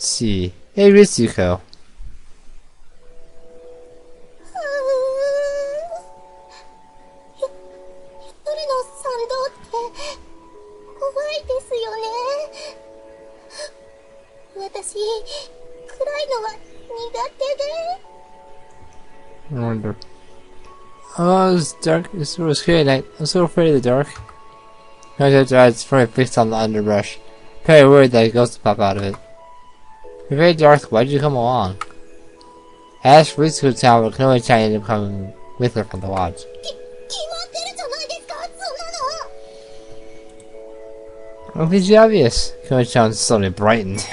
see. Hey, Ritsuko. 私、暗いのは苦手で。I wonder. Oh, it's dark. It's sort of scary at night. I'm so afraid of the dark. I have your eyes firmly fixed on the underbrush. Very worried that a ghost will pop out of it. You're very dark. Why did you come along? I asked Ritsuko town, but can only try to come with her from the lodge. Oh, it's obvious. Kono-chan suddenly brightened.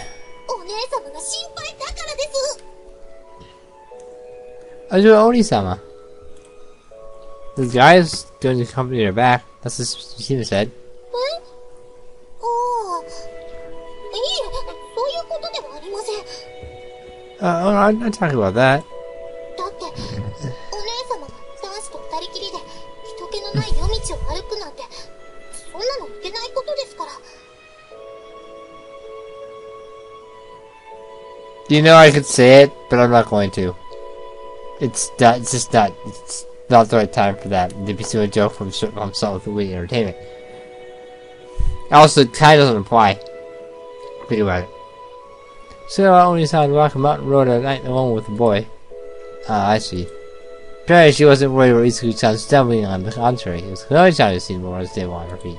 Oh, you're Oni-sama. The guy's going to accompany her back. That's what Shima said. Oh, no, I'm not talking about that. You know I could say it, but I'm not going to. It's just not the right time for that. To be doing a joke from Salt with Witty Entertainment. Also, it kind of doesn't apply. Think about it. So I only saw her walk a mountain road at night alone with a boy. Ah, I see. Apparently she wasn't worried about Itsuki-chan stumbling. On the contrary, it was Kono-chan who seemed more unstable on her feet.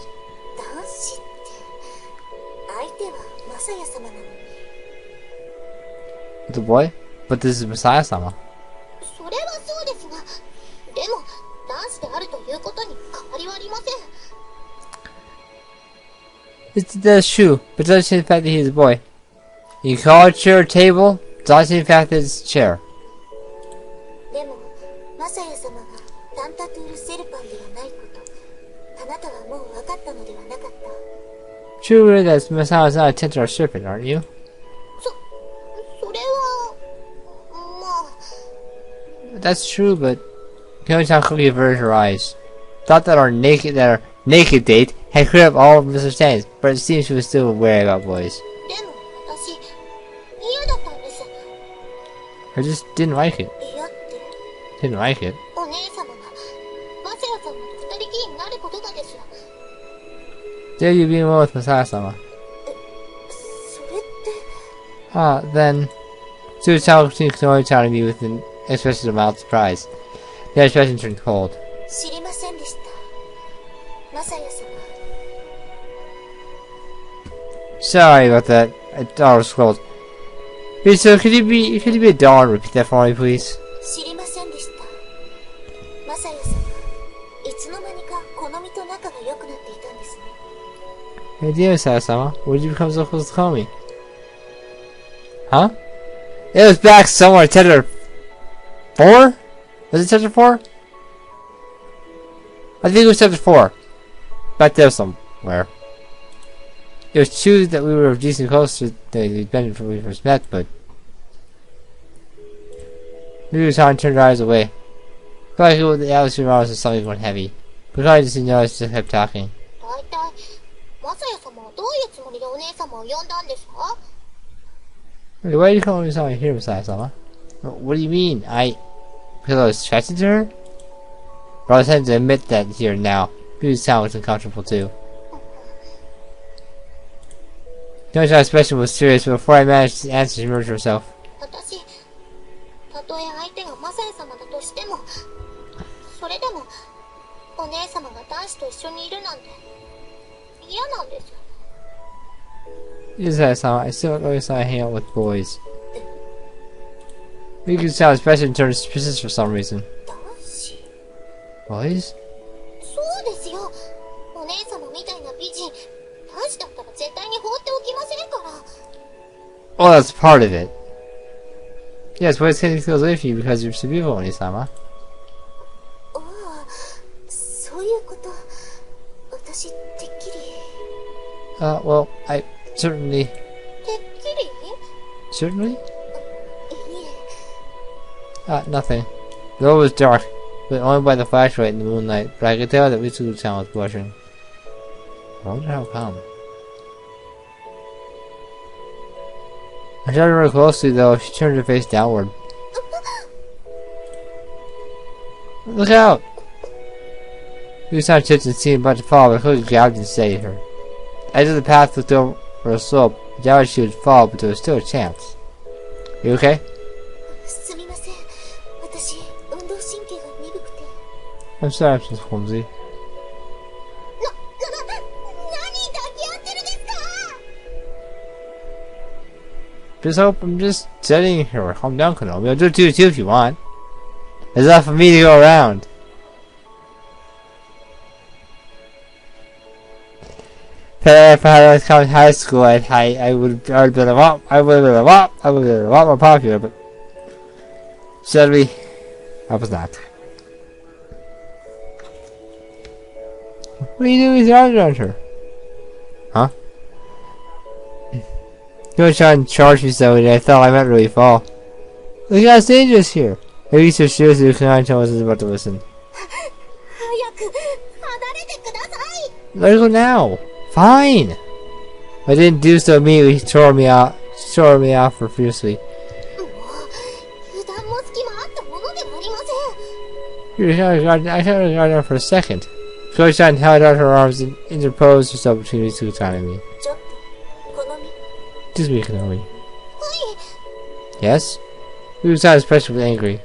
The boy? But this is Masaya-sama. That's true, but it doesn't change the fact that he's a boy. You call a chair a table, it doesn't change the fact that it's a chair. True that Masaya is not a tentacle serpent, aren't you? That's true, but Kono-chan quickly averted her eyes. Thought that our naked date had cleared up all misunderstandings, but it seems she was still wary about boys. I just didn't like it. Didn't like it. There you being well with Masaya-sama. Ah, then Tsuchan continued Kono-chan to me with an expression of mild surprise. The expression turned cold. Sorry about that. I thought I was scrolled. Hey, so could you be a doll and repeat that for me, please? Hey, dear Masaya-sama, where did you become so close to Komi? Huh? It was back somewhere, chapter 4? Was it chapter 4? I think it was chapter 4. Back there somewhere. It was true that we were decently close to the been before we first met, but Ryuko-chan turned her eyes away. Felt like the atmosphere around us was suddenly going heavy. But I just didn't notice, just kept talking. Wait, why are you calling me something here, Masaya-sama? What do you mean? Because I was attracted to her? But I was having to admit that here now. Ryuko-chan was uncomfortable too. Kono-chan's expression was serious, but before I managed to answer, she murmured to herself. Masaya-sama, I still always saw I hang out with boys. Ryuko-chan's expression turned suspicious for some reason. Boys? Oh, that's part of it. Yes, boys can't take those away from you because you're so beautiful, Oni-sama. Well, I certainly... Certainly? Nothing. The road was dark, but only by the flashlight in the moonlight, but I could tell that Ritsuko-chan was blushing. I wonder how come. I tried her closely though, she turned her face downward. Look out! Yusan tipped and seemed about to fall, but quickly grabbed and steadied her. Edge of the path looked over a slope. I doubted she would fall, but there was still a chance. You okay? I'm sorry, I'm just clumsy. I'm just sitting here. Calm down, Konomi. I'll do it too if you want. There's enough for me to go around. If I had come in high school, I would have been a lot more popular, but sadly, I was not. What are you doing with your arms around her? Huh? You were trying to charge me so I thought I might really fall. Look how dangerous here. Maybe so seriously, Kanai was about to listen. Let her go now. Fine. I didn't do so immediately. He tore me off her fiercely. I can't regard her for a second. Koichan held out her arms and interposed herself between these two me. Excuse me, Konomi. Yes? He was not especially angry.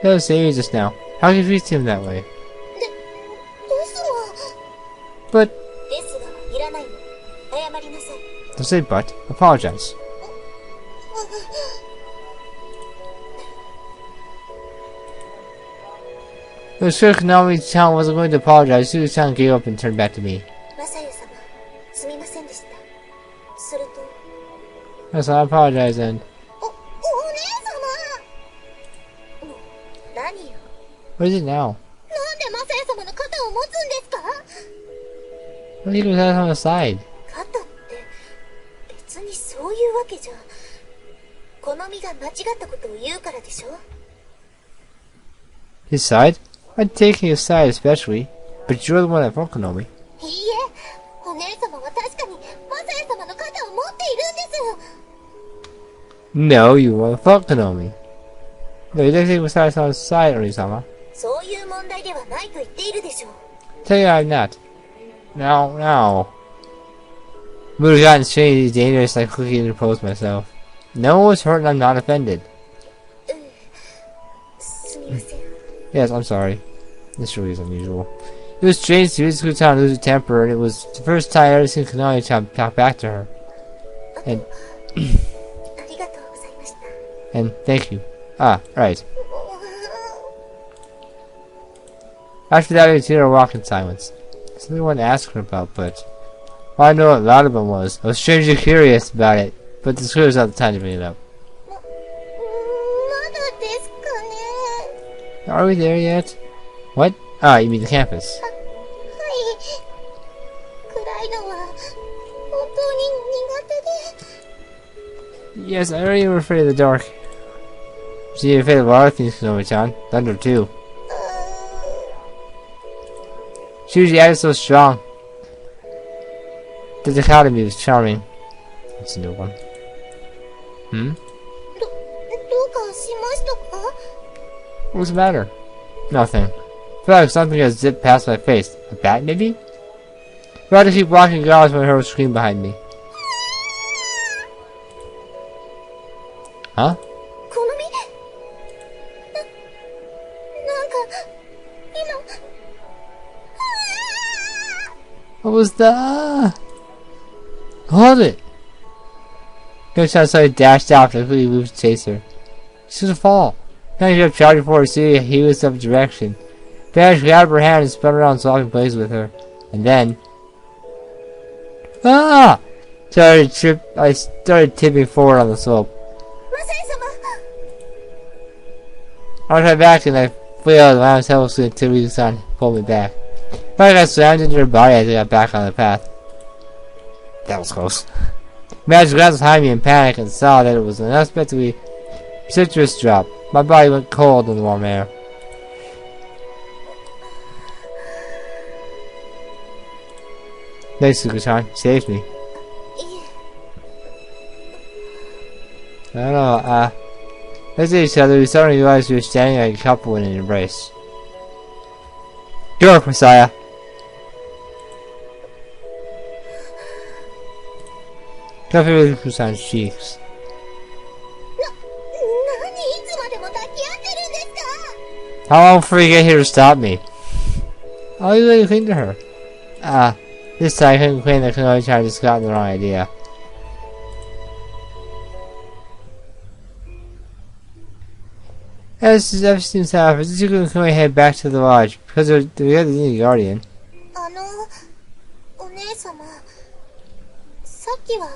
That was saying just now. How can you treat him that way? But... Don't say but. Apologize. It was sure Konami-chan wasn't going to apologize. Suzu-chan gave up and turned back to me. Yes, I apologize and... What is it now? What did he have on the side? His side? I'd take his side especially, but you're the one that fought Konomi. No, you want to fuck Konomi. No, you don't take his side on his side, Onisama. Tell you I'm not. Now. Mood has gotten strange, dangerous, I quickly interposed myself. No one was hurt and I'm not offended. Yes, I'm sorry. This really is unusual. It was strange to see Suzu-chan lose her temper, and it was the first time I ever seen Konami-chan talk back to her. And... and thank you. Ah, right. After that, we continued our walk in silence. Something I wanted to ask her about, but... well, I know what Laudaban was. I was strangely curious about it, but this was not the time to bring it up. Are we there yet? What? Ah, you mean the campus. Yes, I already am afraid of the dark. She's afraid of a lot of things, Konomi-chan. Thunder, too. She usually acted so strong. The dichotomy was charming. That's a new one. What's the matter? Nothing. I feel like something has zipped past my face. A bat, maybe? I had to keep walking regardless when I heard a scream behind me. Huh? What was that? Hold it! Konomi-chan suddenly dashed out and quickly moved to chase her. She's gonna fall. Now she kept shouting for her, seeing he was some direction. Vanish grabbed her hand and spun around swapping places with her. And then... ah! I started tipping forward on the slope. I was right back and I flailed around helplessly until Ryuko-san pulled me back. I got slammed into her body as I got back on the path. That was close. Magic glanced behind me in panic and saw that it was an unexpectedly precipitous drop. My body went cold in the warm air. Thanks, Sukuchan. You saved me. い I don't know, let's at each other, we suddenly realized we were standing like a couple in an embrace. Good work, Messiah. Coffee with Sukuchan's cheeks. 何いつまでも抱き合ってるんですか How long before you get here to stop me? Oh, you really cling to her. This time I couldn't claim that Kunoichi just got the wrong idea. As everything seems to happen, Zuko and Kunoichi head back to the lodge because they're together in the Guardian. お姉様、さっきは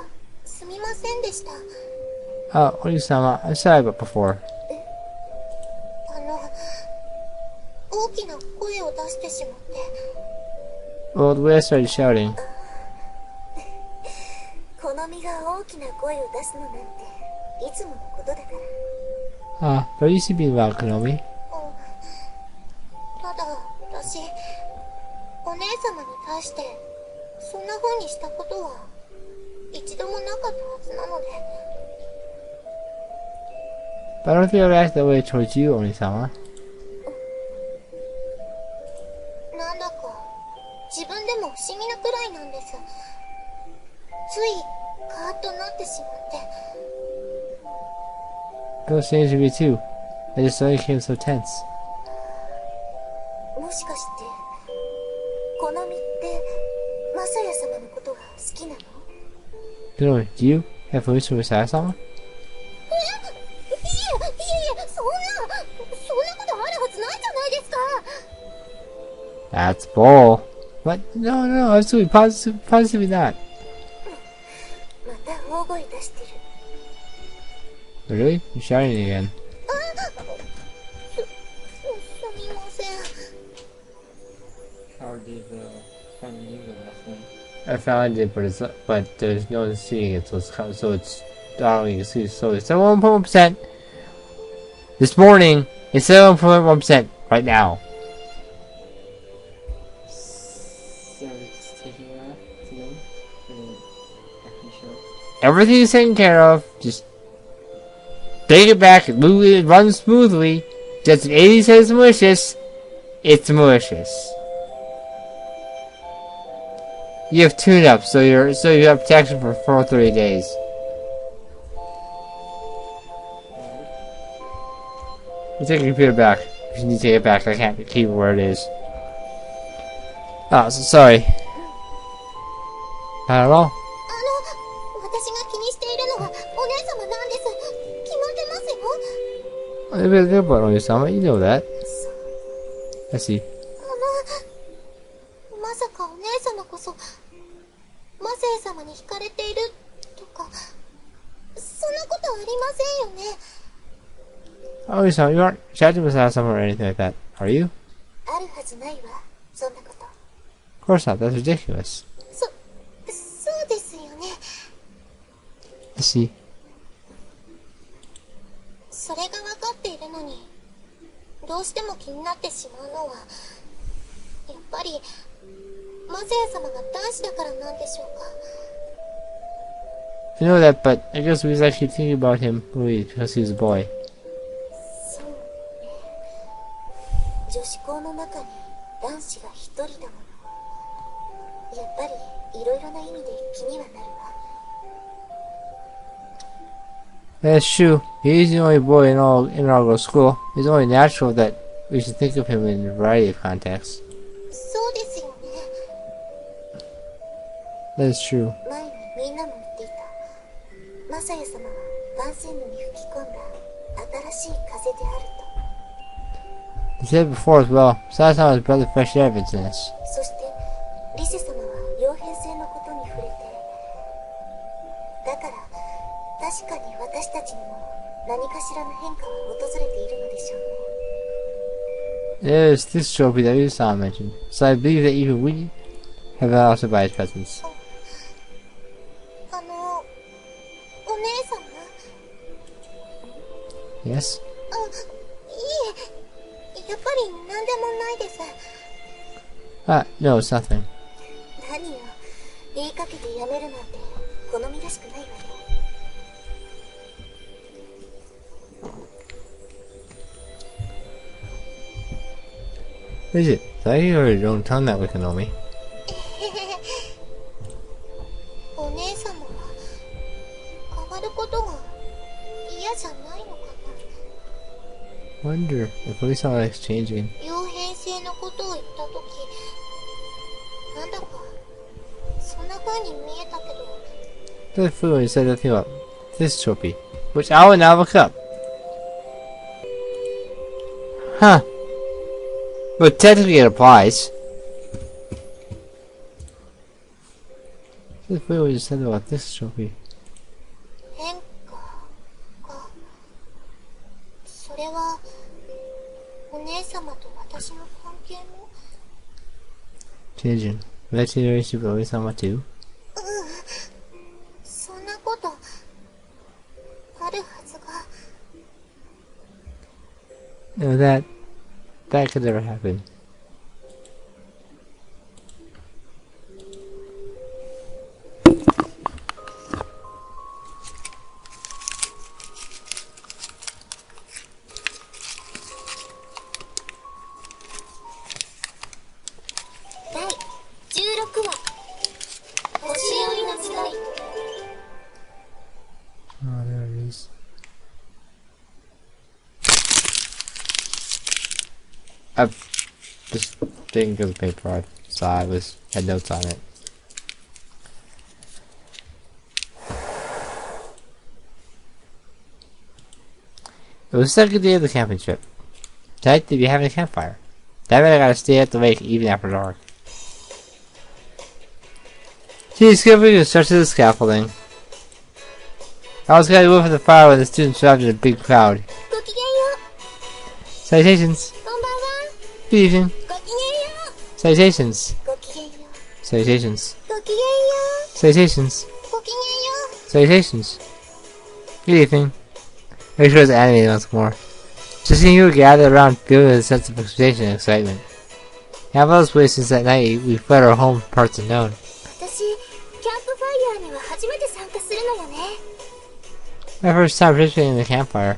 すみませんでした。Ori-sama, I'm sorry about before. 大きな声を出してしまって。 Well, the way I started shouting. 好みが大きな声を出すのなんていつものことだから。 But you should be about Konomi. ただ私、お姉様に対してそんな風にしたことは一度もなかったはずなので。 But I don't think I would act that way towards you, Oni-sama. なんだか自分でも不思議なくらいなんです。ついカーッとなってしまって。 It was strange to me too. I just suddenly became so tense. もしかして好みってマサヤ様のことが好きなの？ Konomi, do you have feelings for Messiah-sama? いえ、そんなことあるはずないじゃないですか。 That's bull. What? No, absolutely, positively not. また大声出してる。 Really? You're shouting again. すみません。 I found it, but there's no seeing it, so it's I don't see. So it's 71.1%. This morning, it's 7.1% right now. Everything's taken care of. Just take it back and move it. Run smoothly. Just an 80 says malicious. It's malicious. You have tune-up, so you have protection for 30 days. You take your computer back. If you need to take it back, I can't keep it where it is. Oh, so sorry. I don't know. 私が気にしているのはお姉様なんです。決まってますよ。 A bit about Oni-sama, you know that. I see. まさかお姉様こそマセイ様に惹かれているとかそんなことありませんよね。 Oni-sama, you aren't chatting with Messiah-sama or anything like that, are you? あるはずないわ、そんなこと。 Of course not, that's ridiculous. そうですよね。 I see. それが分かっているのにどうしても気になってしまうのはやっぱりマセイ様が男子だからなんでしょうか。 I know that, but I guess because I keep thinking about him because he's a boy. そうね。女子校の中に男子が一人だもの。やっぱりいろいろな意味で気にはなるわ。 That's true. He's the only boy in our school. It's only natural that we should think of him in a variety of contexts. そうですよね。 That is true. 前にみんなも言っていた。マサヤ様は万仙路に吹き込んだ新しい風であると。 He said it before as well. Messiah-sama is brother fresh air of this. そしてリセ様は傭兵制のことに触れて、だから確かに私たちにも何かしらの変化は訪れているのでしょうね。 There's this trophy that Usama mentioned, so I believe that even we have been also by his presence. お姉様？ Yes? いえ、やっぱり何でもないです。 No, it's nothing. 何よ、言いかけてやめるなんて好みらしくないわね。Is it? I already don't tell that we can know me. お姉様は変わることが嫌じゃないのかな。 Wonder if we saw us changing. 傭兵制のことを言ったとき、なんだかそんな風に見えたけど。 The fool you said nothing about this trophy, which I will now look up. Huh. But technically it applies. The fool you said about this trophy. 変化か。それはお姉様と私の関係も。 Changing. Legendary Super Sama too. そんなことあるはずが。 No, that could never happen. Oh, there it is. This didn't go to the paper, so I had notes on it. It was the second day of the camping trip. Tonight they'd be having a campfire. That meant I gotta stay at the lake even after dark. She's skipping and stretches the scaffolding. I was gonna move from the fire when the students arrived in a big crowd. Salutations. Good evening. Salutations. Salutations. Salutations. Salutations. Good evening. Make sure it's animated once more. Just seeing you gather around filled with a sense of expectation and excitement. Have all this way since that night we fled our home parts unknown. My first time participating in the campfire.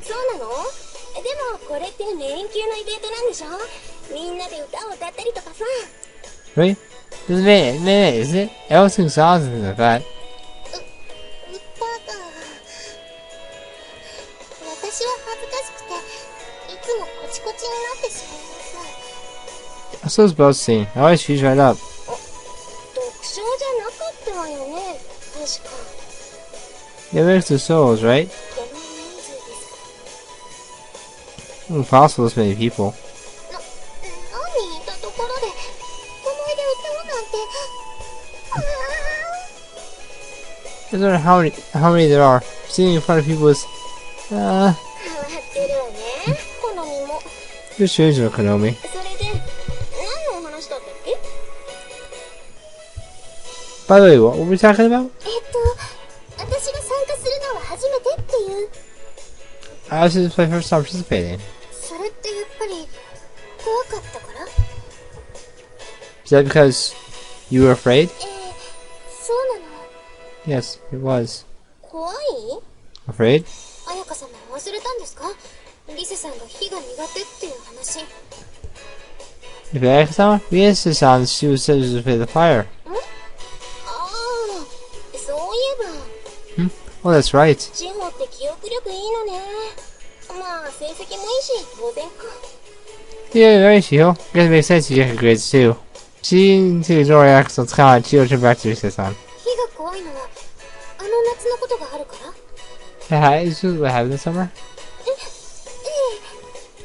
Really? Just a minute, isn't it? I always sing songs and things like that. I'm so supposed to sing. I always freeze right up. They mix the souls, right? Impossible this many people. I don't know how many there are. Singing in front of people is you're strange, no Konomi. By the way, what were we talking about? This is my first time participating. Is that because you were afraid? Yes, it was. Afraid? If Ayaka-sama? We insisted she was said she was afraid of the fire. Oh, that's right. Yeah, very Shiho. It doesn't make sense you get her grades too. She seemed to ignore Ayaka-sama's comment. She turned back to Risa-san. Is this what happened this summer?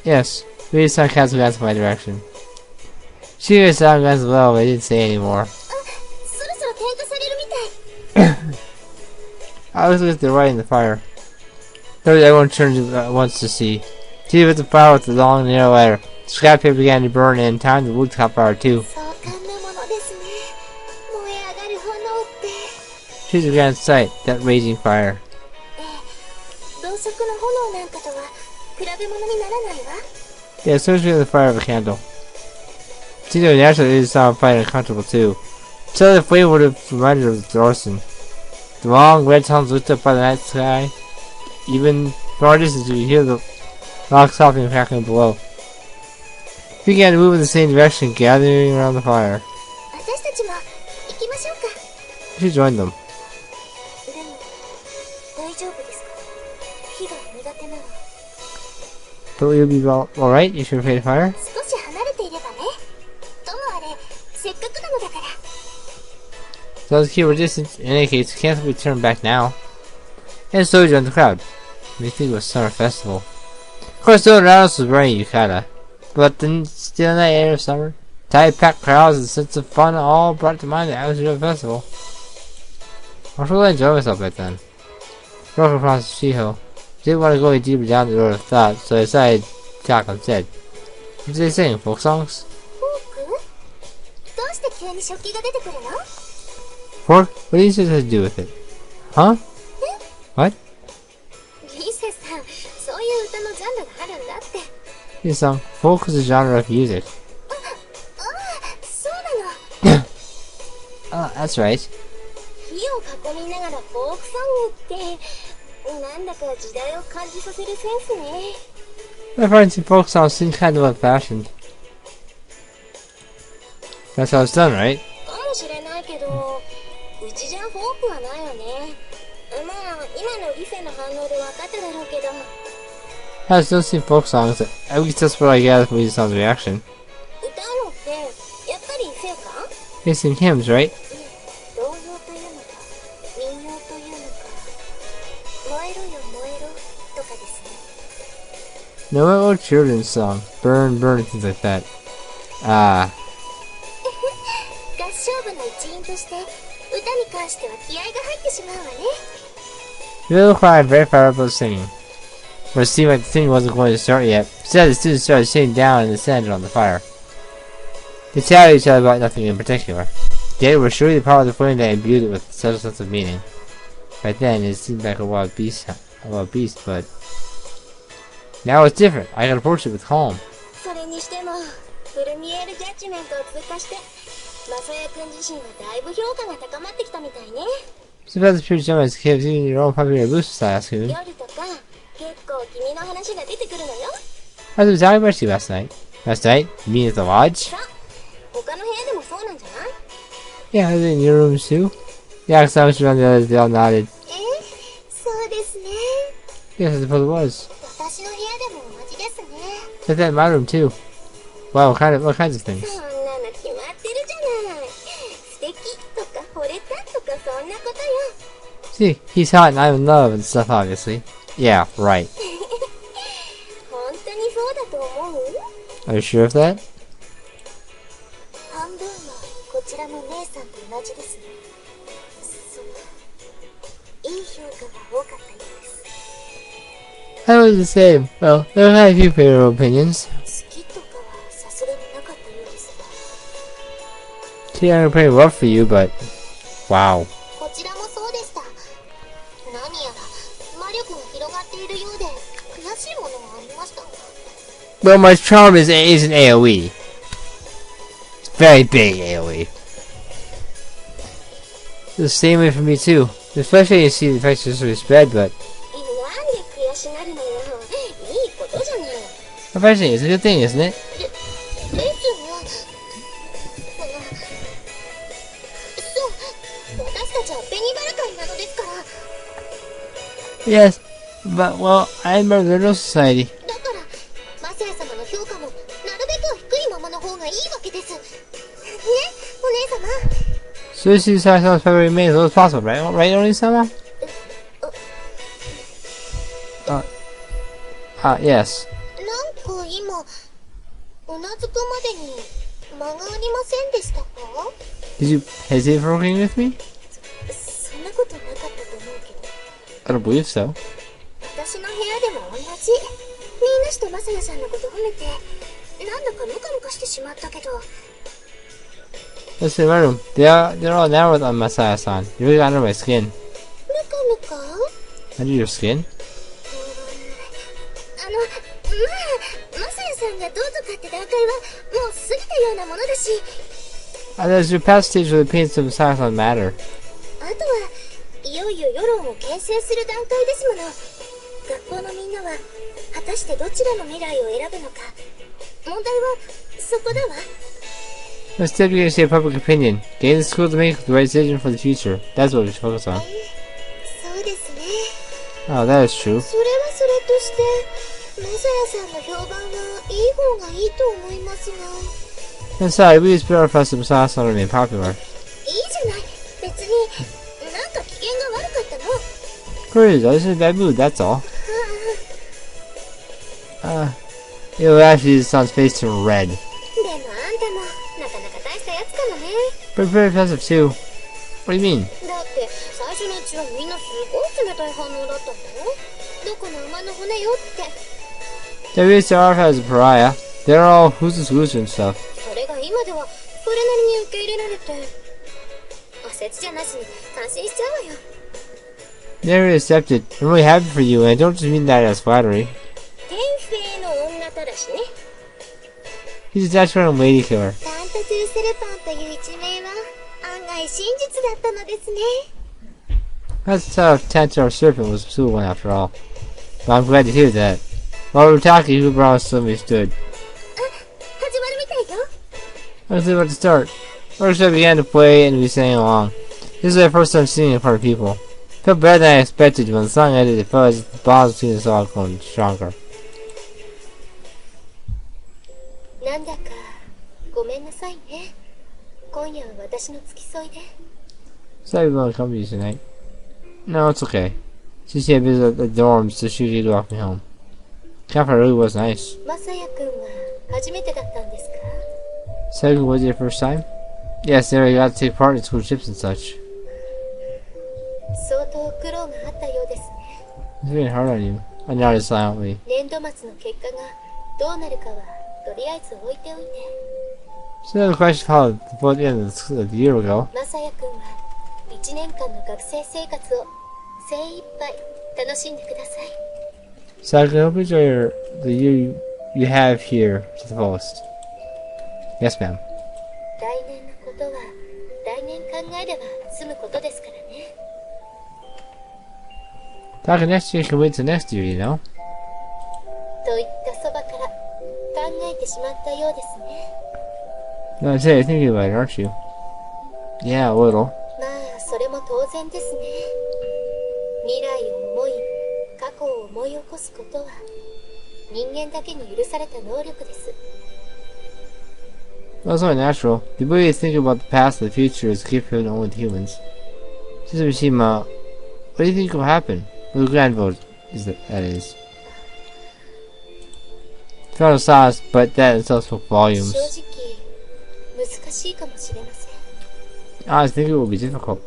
Yes. Risa-san cast a glance in my direction. She was down glance as well, but I didn't say anymore. I was with the right in the fire. Everyone turned at once to see. She lit the fire with the long, narrow ladder. The scrap paper began to burn, and in time the wood caught fire too. She's a grand sight, that raging fire. Yeah, especially the fire of a candle. She knew naturally it is sound fine and comfortable too. So the flame would have reminded her of Thorson. The long red tunnels lit up by the night sky. Even far distance you could hear the rocks hopping and crackling below. We began to move in the same direction, gathering around the fire. She joined them. But you'll be alright if you're afraid of fire? So let's keep our distance. In any case, we can't simply turn back now. And so joined the crowd. We think it was summer festival. Of course, no one else was wearing yukata. But then, still in that air of summer, tight packed crowds and a sense of fun all brought to mind the atmosphere of the festival. I was really enjoying myself back then. Walking across Shiho. Didn't want to go any deeper down the road of thought, so I decided to talk instead. What do they sing? Folk songs? Folk? What do you think has to do with it? Huh? What? This song. Folk is a genre of music. Oh, that's right. My friends in folk songs seem kind of old-fashioned. That's how it's done, right? I still sing folk songs. At least that's what I gather from these songs' reaction. They sing hymns, right? No old children's song. Burn, burn, and things like that. Ah. You look like I'm very far about singing. But it seemed like the singing wasn't going to start yet. Instead, the students started sitting down and descended on the fire. They chatted each other about nothing in particular. They were surely the power of the flame that imbued it with such a sense of meaning. Back then, it seemed like a wild beast, but now it's different. I can approach it with calm. So about the pure Gemini's gives you your own popular boost, I ask you. I was talking about you last night. Last night? You mean at the lodge? Yeah, I was in your room too. Yeah, because I was around the others, they all nodded. Yes, I suppose it was. Like that in my room too. Wow, what kinds of things? See, he's hot and I'm in love and stuff, obviously. Yeah, right. Are you sure of that? I was the same. Well, there are a few favorable opinions. See, I'm pretty rough for you, but wow. Well, my charm is an AoE. It's very big AoE. It's the same way for me too. Especially when you see the effects just really spread, but eventually, it's a good thing, isn't it? Yes, but well, I'm a little society. So you see Sasa's probably remain as low as possible, right? Right, Oni-sama? Yes. Did you hesitate for working with me? I don't believe so. Listen, my room. They're all enamored on Masaya-san. You really got under my skin. Under your skin? There's your past stage where the opinions of science don't matter. あとはいよいよ世論を形成する段階ですもの。学校のみんなは果たしてどちらの未来を選ぶのか。問題はそこだわ。Instead, we're going to say public opinion. Getting the school to make the right decision for the future. That's what we should focus on. そうですね。 Oh, that is true. それはそれとしてマサヤさんの評判はいい方がいいと思いますが。 Inside, we just put our festival sauce on to remain popular. いいじゃない。別になんか機嫌が悪かったの。 Crazy, I was in a bad mood, that's all. Actually, the sun's face turned red. でもあんたもなかなか大したやつかもね。 But very offensive too. What do you mean? だって最初のうちはみんなすごい冷たい反応だったんだよ。どこの馬の骨よって。 They really see our as a pariah. They're all who's and stuff. それが今ではそれなりに受け入れられて。おせちじゃなしに感心しちゃうわよ。 They're really accepted. I'm really happy for you, and I don't just mean that as flattery. 天性の女たらしね。 He's a natural and lady killer. タントトゥーセルパンという一名は案外真実だったのですね。 That's how Tantar Serpent was a true one after all. But I'm glad to hear that. While we were talking, you brought us somebody stood. 始まるみたいよ。 I was about to start. First I began to play and we sang along. This is our first time singing in front of people. Felt better than I expected. When the song ended, it felt as if the bonds between us all grown stronger. なんだかごめんなさいね。今夜は私の付き添いで。 Sorry we won't come to you tonight. No, it's okay. Since you had visited the dorms, so she could walk me home. Campfire really was nice. マサヤくんは初めてだったんですか？ So, was it your first time? Yes, there you got to take part in school trips and such. 相当苦労があったようですね。 It's really hard on you. I nodded silently. 年度末の結果がどうなるかはとりあえず置いておいて。 So the question followed before the end of the year ago. マサヤくんは1年間の学生生活を精一杯楽しんでください。 So I hope you enjoy the year you have here to the fullest. Yes, ma'am. 来年のことは来年考えれば済むことですからね。 Talking next year can wait till next year, you know. といったそばから考えてしまったようですね。 No, I say you're thinking about it, aren't you? Yeah, a little. まあそれも当然ですね。未来を思い過去を思い起こすことは人間だけに許された能力です。 Well, it's only natural. The ability to think about the past and the future is a gift given only to humans. Sister Mishima, what do you think will happen? Well, the grand vote is that is. Found a silence, but that itself spoke volumes. 正直難しいかもしれません。 I think it will be difficult.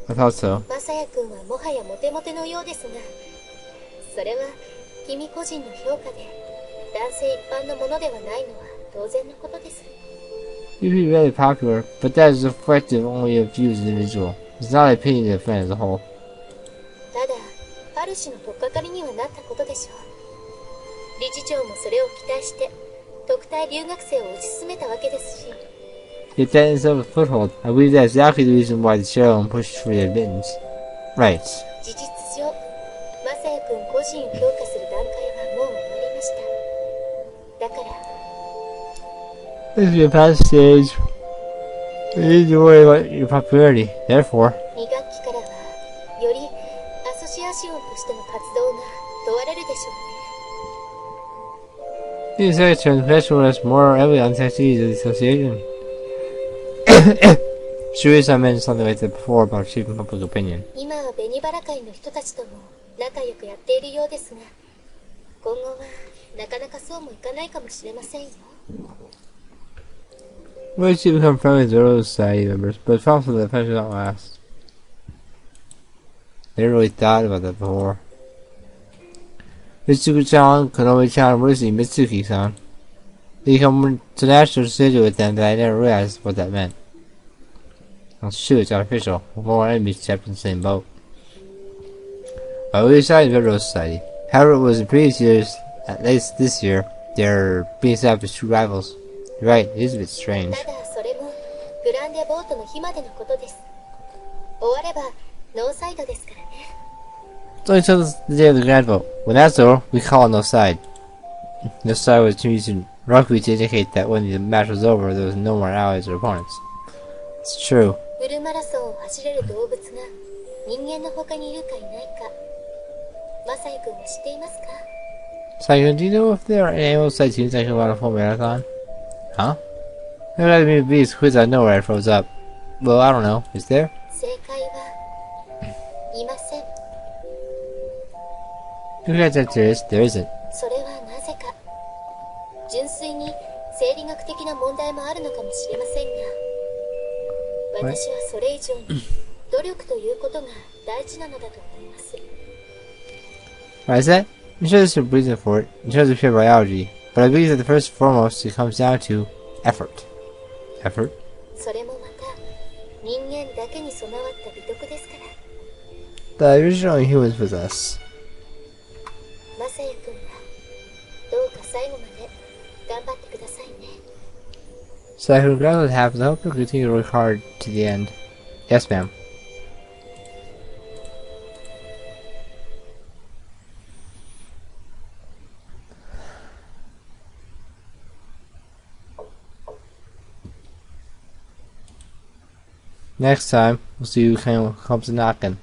I thought so. マサヤ君はもはやモテモテのようですが、それは君個人の評価で男性一般のものではないのは当然のことです。 You'd be really popular, but that is reflective only of you as an individual. It's not an opinion of the fan as a whole. ただある種の取っかかりにはなったことでしょう。理事長もそれを期待して特待留学生を推し進めたわけですし。 Yet that is a foothold. I believe that's exactly the reason why the Cheryl pushed for the admittance. Right. 事実上マサヤ君個人を評価する段階はもう終わりました。だから This is your past stage. You need to worry about your popularity. Therefore, 2学期からはよりアソシアシオンとしての活動が問われるでしょうね。 the secretary and the professor will rest more heavily on the activities of the association. Sure is I mentioned something like that before about shaping public opinion. 今は紅バラ会の人たちとも仲良くやっているようですが、今後はなかなかそうもいかないかもしれませんよ。 We should become friendly with the Rose Society members, but it's possible that friendship will not last. They really thought about that before. Mitsuki-chan Konomi-chan Mercy Mitsuki-san. They become so natural to sit with them that I never realized what that meant. Oh shoot, it's artificial. More enemies trapped in the same boat. I really decided to Rose Society. However, it was in previous years, at least this year, they're being established as true rivals. You're right, it is a bit strange. ただそれもググランデボートの日までのことです。終わればノーサイドですからね。It's only till the day of the grand vote. When that's over, we call it no side. No side was used in rugby to indicate that when the match was over, there was no more allies or opponents. It's true. フルマラソンを走れる動物が人間の他にいるかいないか、マサイ君は知っていますか？ Simon, do you know if there are any animal sightseeing that can run a full marathon? Huh? There had to be this quiz I know where I froze up. Well, I don't know. Is there? 正解はいません。 Who has that there is? There isn't. それはなぜか。純粋に生理学的な問題もあるのかもしれませんが、私はそれ以上に努力ということが大事なのだと思います。 Why is that? I'm sure there's a reason for it in terms of pure biology, but I believe that the first and foremost it comes down to effort. Effort? それもまた人間だけに備わった美徳ですから。 The original humans with us. マサヤ君はどうか最後まで頑張ってくださいね。 So I can regardless have the hope to continue to work hard to the end. Yes, ma'am. Next time, we'll see who comes knocking.